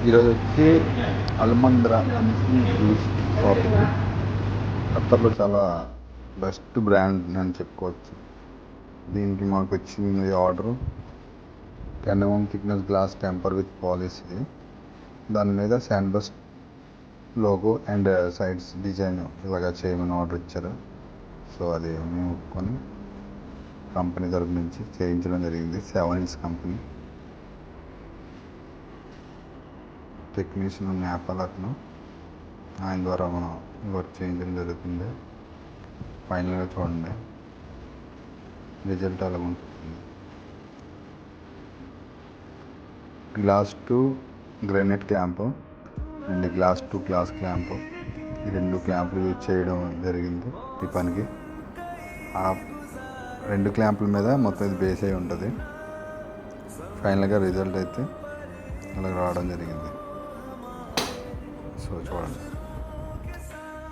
ఈరోజు వచ్చి అల్మంద్రా అనేసి జ్యూస్ షాప్ ఇది. ఖత్తర్లో చాలా బెస్ట్ బ్రాండ్ అని చెప్పుకోవచ్చు. దీనికి మాకు వచ్చింది order 10 mm thickness glass temper with polish ఇది. దాని మీద శాండ్బస్ట్ లోగో అండ్ సైడ్స్ డిజైన్ ఇలాగా చేయమని ఆర్డర్ ఇచ్చారు. సో అది మేము ఒప్పుకొని కంపెనీ తరపు నుంచి చేయించడం జరిగింది. 7 inch కంపెనీ. టెక్నీషియన్ నేపాల్ అతను, ఆయన ద్వారా మనం వర్క్ చేయించడం జరుగుతుంది. ఫైనల్గా చూడండి రిజల్ట్ అలా ఉంటుంది. Glass to granite clamp and glass to glass clamp, ఈ 2 క్లాంపులు యూజ్ చేయడం జరిగింది ఈ పనికి. ఆ 2 క్లాంపుల మీద మొత్తం ఇది బేస్ అయి ఉంటుంది. ఫైనల్గా రిజల్ట్ అయితే అలా రావడం జరిగింది. సో చూడండి.